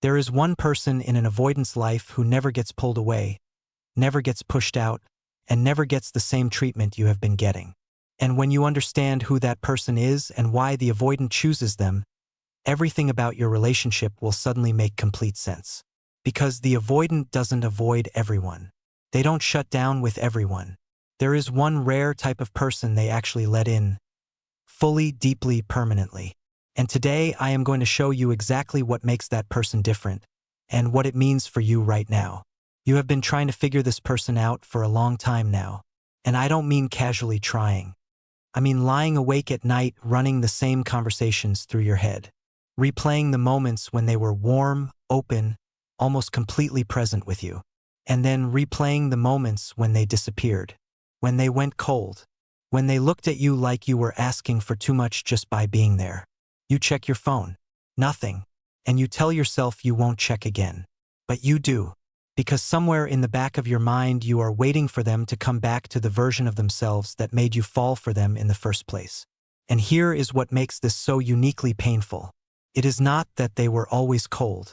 There is one person in an avoidance life who never gets pulled away, never gets pushed out, and never gets the same treatment you have been getting. And when you understand who that person is and why the avoidant chooses them, everything about your relationship will suddenly make complete sense. Because the avoidant doesn't avoid everyone. They don't shut down with everyone. There is one rare type of person they actually let in, fully, deeply, permanently. And today I am going to show you exactly what makes that person different and what it means for you right now. You have been trying to figure this person out for a long time now. And I don't mean casually trying. I mean lying awake at night running the same conversations through your head, replaying the moments when they were warm, open, almost completely present with you, and then replaying the moments when they disappeared, when they went cold, when they looked at you like you were asking for too much just by being there. You check your phone, nothing, and you tell yourself you won't check again. But you do, because somewhere in the back of your mind you are waiting for them to come back to the version of themselves that made you fall for them in the first place. And here is what makes this so uniquely painful. It is not that they were always cold.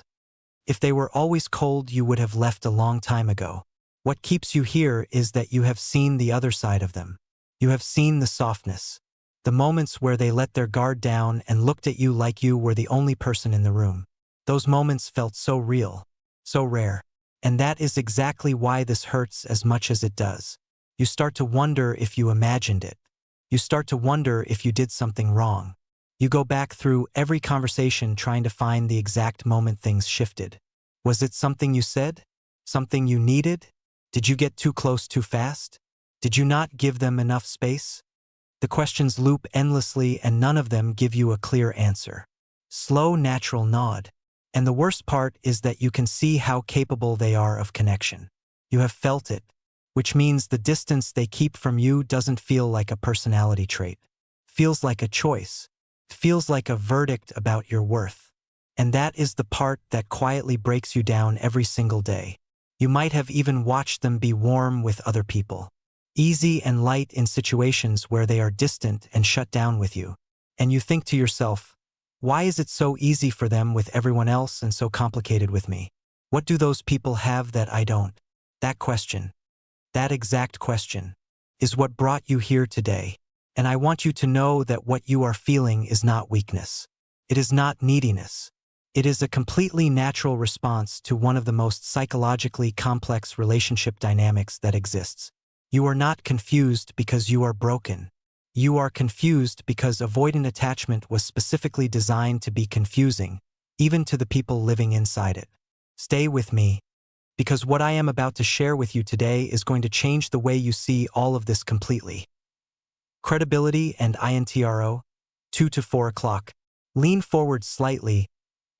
If they were always cold, you would have left a long time ago. What keeps you here is that you have seen the other side of them. You have seen the softness, the moments where they let their guard down and looked at you like you were the only person in the room. Those moments felt so real, so rare. And that is exactly why this hurts as much as it does. You start to wonder if you imagined it. You start to wonder if you did something wrong. You go back through every conversation trying to find the exact moment things shifted. Was it something you said? Something you needed? Did you get too close too fast? Did you not give them enough space? The questions loop endlessly and none of them give you a clear answer. Slow, natural nod. And the worst part is that you can see how capable they are of connection. You have felt it, which means the distance they keep from you doesn't feel like a personality trait. Feels like a choice. Feels like a verdict about your worth. And that is the part that quietly breaks you down every single day. You might have even watched them be warm with other people, easy and light in situations where they are distant and shut down with you. And you think to yourself, why is it so easy for them with everyone else and so complicated with me? What do those people have that I don't? That question, that exact question, is what brought you here today. And I want you to know that what you are feeling is not weakness. It is not neediness. It is a completely natural response to one of the most psychologically complex relationship dynamics that exists. You are not confused because you are broken. You are confused because avoidant attachment was specifically designed to be confusing, even to the people living inside it. Stay with me, because what I am about to share with you today is going to change the way you see all of this completely. Credibility and intro, 2 to 4 o'clock. Lean forward slightly,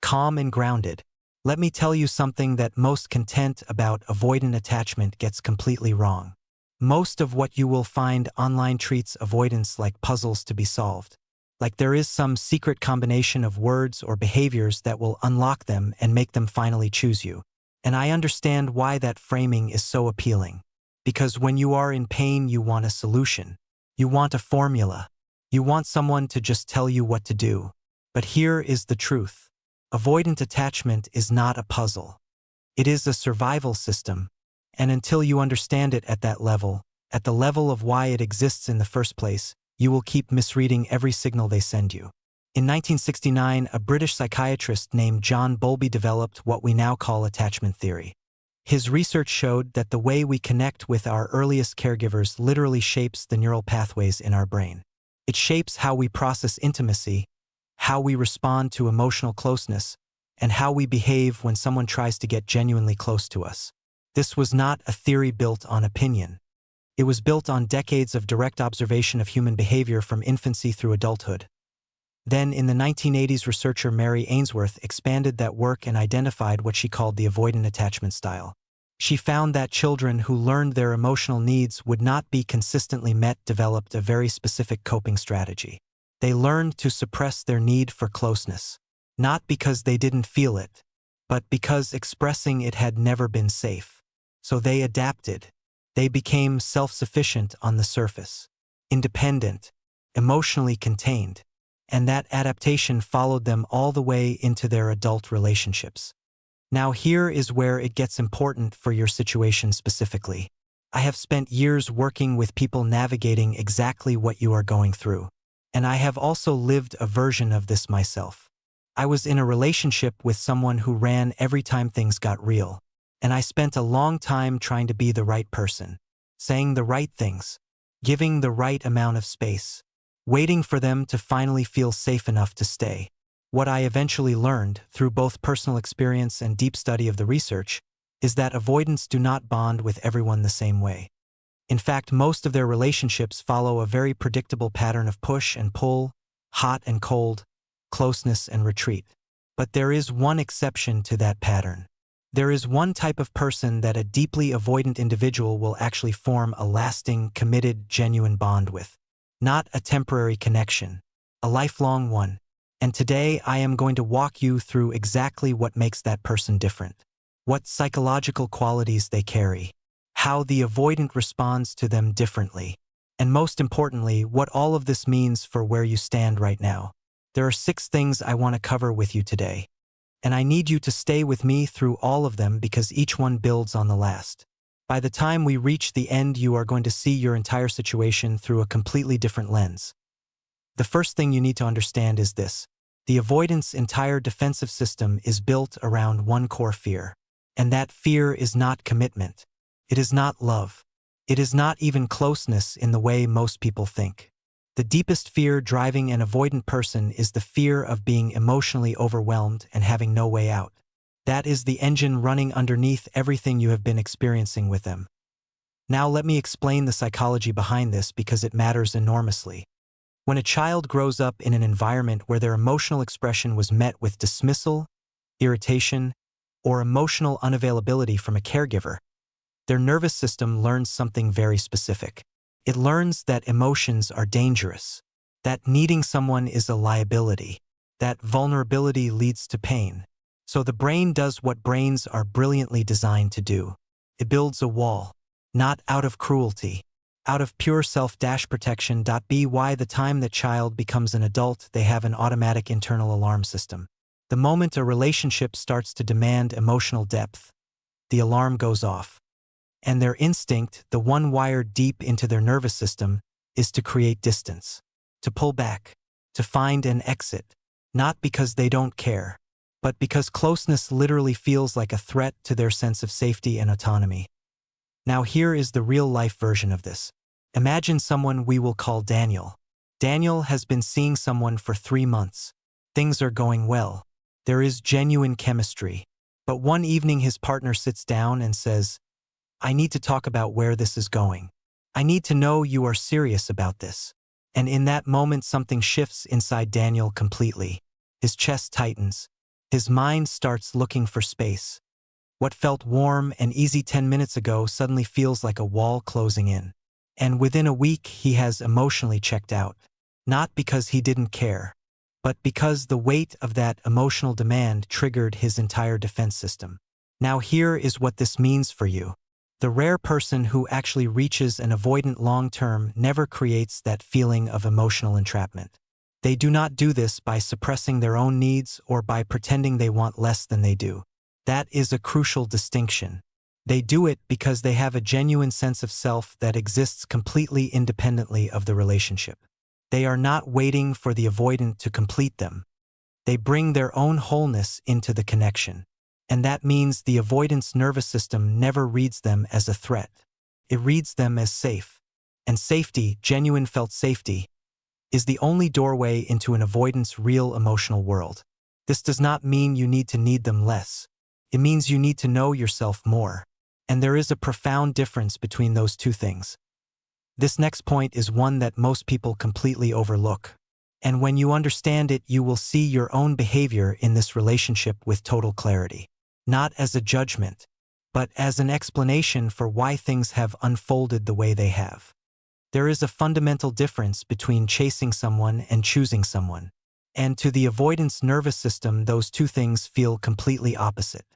calm and grounded. Let me tell you something that most content about avoidant attachment gets completely wrong. Most of what you will find online treats avoidance like puzzles to be solved. Like there is some secret combination of words or behaviors that will unlock them and make them finally choose you. And I understand why that framing is so appealing. Because when you are in pain, you want a solution. You want a formula. You want someone to just tell you what to do. But here is the truth. Avoidant attachment is not a puzzle. It is a survival system. And until you understand it at the level of why it exists in the first place, you will keep misreading every signal they send you. In 1969, a British psychiatrist named John Bowlby developed what we now call attachment theory. His research showed that the way we connect with our earliest caregivers literally shapes the neural pathways in our brain. It shapes how we process intimacy, how we respond to emotional closeness, and how we behave when someone tries to get genuinely close to us. This was not a theory built on opinion. It was built on decades of direct observation of human behavior from infancy through adulthood. Then, in the 1980s, researcher Mary Ainsworth expanded that work and identified what she called the avoidant attachment style. She found that children who learned their emotional needs would not be consistently met developed a very specific coping strategy. They learned to suppress their need for closeness, not because they didn't feel it, but because expressing it had never been safe. So they adapted. They became self-sufficient on the surface, independent, emotionally contained, and that adaptation followed them all the way into their adult relationships. Now here is where it gets important for your situation specifically. I have spent years working with people navigating exactly what you are going through. And I have also lived a version of this myself. I was in a relationship with someone who ran every time things got real. And I spent a long time trying to be the right person, saying the right things, giving the right amount of space, waiting for them to finally feel safe enough to stay. What I eventually learned, through both personal experience and deep study of the research, is that avoidants do not bond with everyone the same way. In fact, most of their relationships follow a very predictable pattern of push and pull, hot and cold, closeness and retreat. But there is one exception to that pattern. There is one type of person that a deeply avoidant individual will actually form a lasting, committed, genuine bond with. Not a temporary connection, a lifelong one. And today I am going to walk you through exactly what makes that person different, what psychological qualities they carry, how the avoidant responds to them differently, and most importantly, what all of this means for where you stand right now. There are 6 things I want to cover with you today, and I need you to stay with me through all of them because each one builds on the last. By the time we reach the end, you are going to see your entire situation through a completely different lens. The first thing you need to understand is this. The avoidant's entire defensive system is built around one core fear. And that fear is not commitment. It is not love. It is not even closeness in the way most people think. The deepest fear driving an avoidant person is the fear of being emotionally overwhelmed and having no way out. That is the engine running underneath everything you have been experiencing with them. Now let me explain the psychology behind this because it matters enormously. When a child grows up in an environment where their emotional expression was met with dismissal, irritation, or emotional unavailability from a caregiver, their nervous system learns something very specific. It learns that emotions are dangerous, that needing someone is a liability, that vulnerability leads to pain. So the brain does what brains are brilliantly designed to do. It builds a wall, not out of cruelty, out of pure self-protection. By the time the child becomes an adult, they have an automatic internal alarm system. The moment a relationship starts to demand emotional depth, the alarm goes off. And their instinct, the one wired deep into their nervous system, is to create distance, to pull back, to find an exit, not because they don't care, but because closeness literally feels like a threat to their sense of safety and autonomy. Now here is the real-life version of this. Imagine someone we will call Daniel. Daniel has been seeing someone for 3 months. Things are going well. There is genuine chemistry. But one evening his partner sits down and says, "I need to talk about where this is going. I need to know you are serious about this." And in that moment something shifts inside Daniel completely. His chest tightens. His mind starts looking for space. What felt warm and easy 10 minutes ago suddenly feels like a wall closing in. And within a week, he has emotionally checked out. Not because he didn't care, but because the weight of that emotional demand triggered his entire defense system. Now here is what this means for you. The rare person who actually reaches an avoidant long-term never creates that feeling of emotional entrapment. They do not do this by suppressing their own needs or by pretending they want less than they do. That is a crucial distinction. They do it because they have a genuine sense of self that exists completely independently of the relationship. They are not waiting for the avoidant to complete them. They bring their own wholeness into the connection. And that means the avoidant's nervous system never reads them as a threat. It reads them as safe. And safety, genuine felt safety, is the only doorway into an avoidant's real emotional world. This does not mean you need to need them less. It means you need to know yourself more. And there is a profound difference between those two things. This next point is one that most people completely overlook. And when you understand it, you will see your own behavior in this relationship with total clarity. Not as a judgment, but as an explanation for why things have unfolded the way they have. There is a fundamental difference between chasing someone and choosing someone. And to the avoidant's nervous system, those two things feel completely opposite.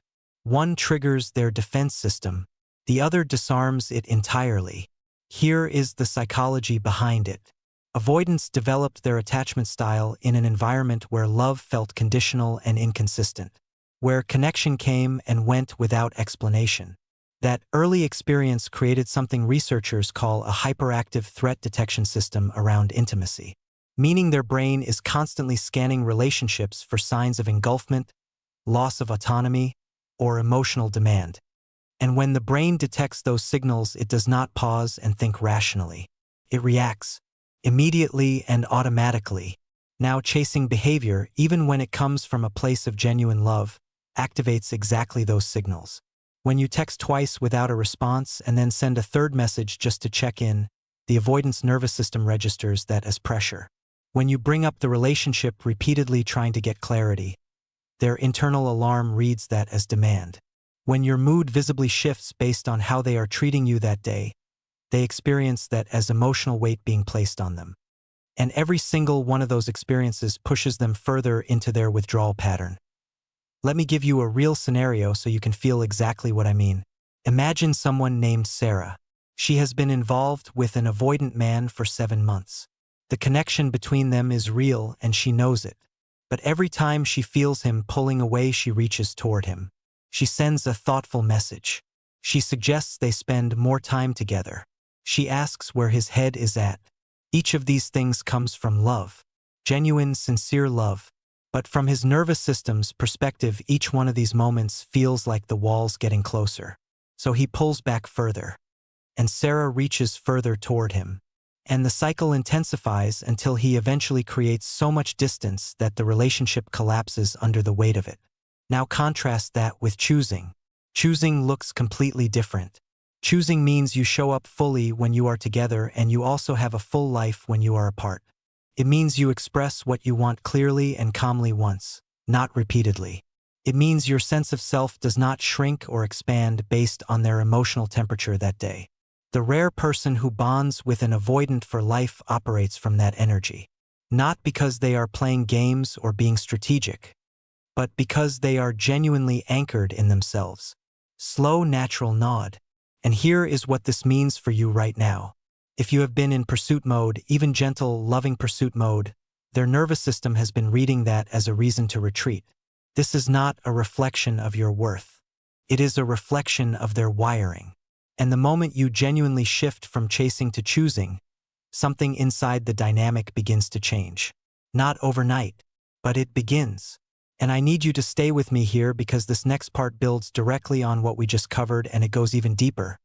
One triggers their defense system, the other disarms it entirely. Here is the psychology behind it. Avoidants developed their attachment style in an environment where love felt conditional and inconsistent. where connection came and went without explanation. That early experience created something researchers call a hyperactive threat detection system around intimacy, meaning their brain is constantly scanning relationships for signs of engulfment, loss of autonomy, or emotional demand. And when the brain detects those signals, it does not pause and think rationally. It reacts immediately and automatically. Now, chasing behavior, even when it comes from a place of genuine love, activates exactly those signals. When you text twice without a response and then send a third message just to check in, the avoidance nervous system registers that as pressure. When you bring up the relationship repeatedly trying to get clarity, their internal alarm reads that as demand. When your mood visibly shifts based on how they are treating you that day, they experience that as emotional weight being placed on them. And every single one of those experiences pushes them further into their withdrawal pattern. Let me give you a real scenario so you can feel exactly what I mean. Imagine someone named Sarah. She has been involved with an avoidant man for 7 months. The connection between them is real and she knows it. But every time she feels him pulling away, she reaches toward him. She sends a thoughtful message. She suggests they spend more time together. She asks where his head is at. Each of these things comes from love. Genuine, sincere love. But from his nervous system's perspective, each one of these moments feels like the walls getting closer. So he pulls back further. And Sarah reaches further toward him. And the cycle intensifies until he eventually creates so much distance that the relationship collapses under the weight of it. Now contrast that with choosing. Choosing looks completely different. Choosing means you show up fully when you are together and you also have a full life when you are apart. It means you express what you want clearly and calmly once, not repeatedly. It means your sense of self does not shrink or expand based on their emotional temperature that day. The rare person who bonds with an avoidant for life operates from that energy. Not because they are playing games or being strategic, but because they are genuinely anchored in themselves. Slow, natural nod. And here is what this means for you right now. If you have been in pursuit mode, even gentle, loving pursuit mode, their nervous system has been reading that as a reason to retreat. This is not a reflection of your worth. It is a reflection of their wiring. And the moment you genuinely shift from chasing to choosing, something inside the dynamic begins to change. Not overnight, but it begins. And I need you to stay with me here because this next part builds directly on what we just covered and it goes even deeper.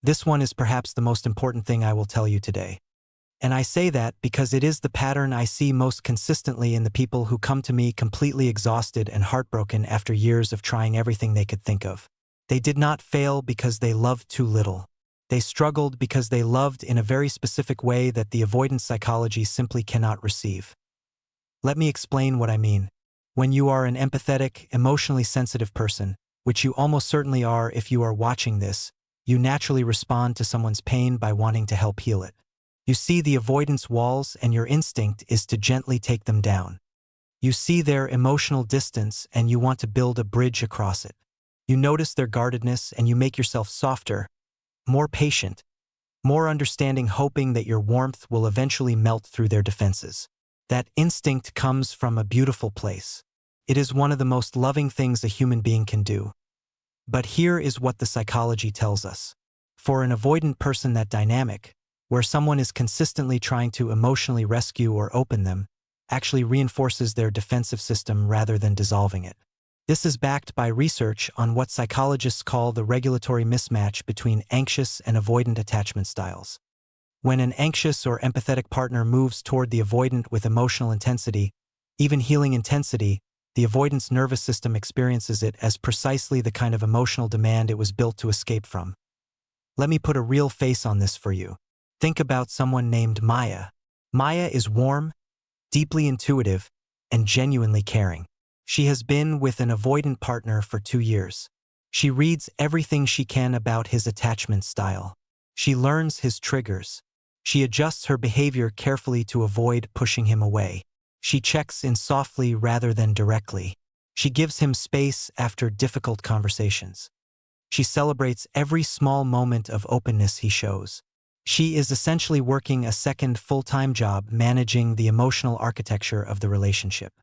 This one is perhaps the most important thing I will tell you today. And I say that because it is the pattern I see most consistently in the people who come to me completely exhausted and heartbroken after years of trying everything they could think of. They did not fail because they loved too little. They struggled because they loved in a very specific way that the avoidance psychology simply cannot receive. Let me explain what I mean. When you are an empathetic, emotionally sensitive person, which you almost certainly are if you are watching this, you naturally respond to someone's pain by wanting to help heal it. You see the avoidance walls and your instinct is to gently take them down. You see their emotional distance and you want to build a bridge across it. You notice their guardedness and you make yourself softer, more patient, more understanding, hoping that your warmth will eventually melt through their defenses. That instinct comes from a beautiful place. It is one of the most loving things a human being can do. But here is what the psychology tells us. For an avoidant person, that dynamic, where someone is consistently trying to emotionally rescue or open them, actually reinforces their defensive system rather than dissolving it. This is backed by research on what psychologists call the regulatory mismatch between anxious and avoidant attachment styles. When an anxious or empathetic partner moves toward the avoidant with emotional intensity, even healing intensity, the avoidance nervous system experiences it as precisely the kind of emotional demand it was built to escape from. Let me put a real face on this for you. Think about someone named Maya. Maya is warm, deeply intuitive, and genuinely caring. She has been with an avoidant partner for 2 years. She reads everything she can about his attachment style. She learns his triggers. She adjusts her behavior carefully to avoid pushing him away. She checks in softly rather than directly. She gives him space after difficult conversations. She celebrates every small moment of openness he shows. She is essentially working a second full-time job managing the emotional architecture of the relationship.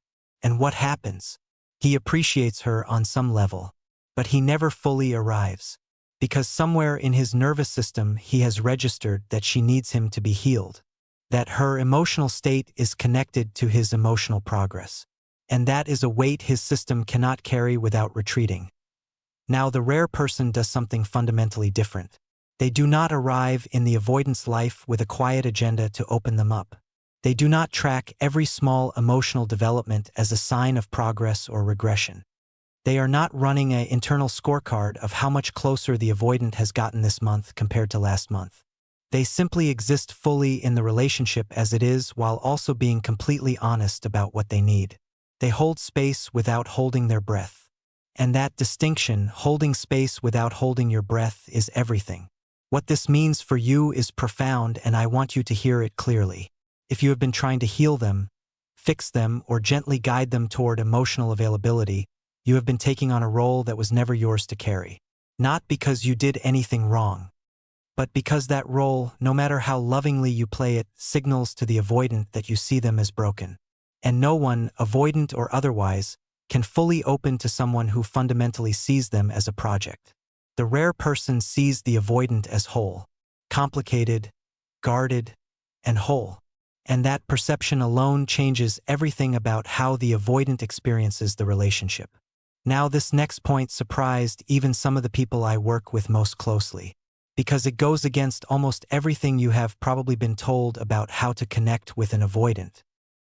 And what happens? He appreciates her on some level, but he never fully arrives, because somewhere in his nervous system he has registered that she needs him to be healed, that her emotional state is connected to his emotional progress, and that is a weight his system cannot carry without retreating. Now the rare person does something fundamentally different. They do not arrive in the avoidance life with a quiet agenda to open them up. They do not track every small emotional development as a sign of progress or regression. They are not running an internal scorecard of how much closer the avoidant has gotten this month compared to last month. They simply exist fully in the relationship as it is while also being completely honest about what they need. They hold space without holding their breath. And that distinction, holding space without holding your breath, is everything. What this means for you is profound, and I want you to hear it clearly. If you have been trying to heal them, fix them, or gently guide them toward emotional availability, you have been taking on a role that was never yours to carry. Not because you did anything wrong, but because that role, no matter how lovingly you play it, signals to the avoidant that you see them as broken. And no one, avoidant or otherwise, can fully open to someone who fundamentally sees them as a project. The rare person sees the avoidant as whole, complicated, guarded, and whole. And that perception alone changes everything about how the avoidant experiences the relationship. Now this next point surprised even some of the people I work with most closely, because it goes against almost everything you have probably been told about how to connect with an avoidant.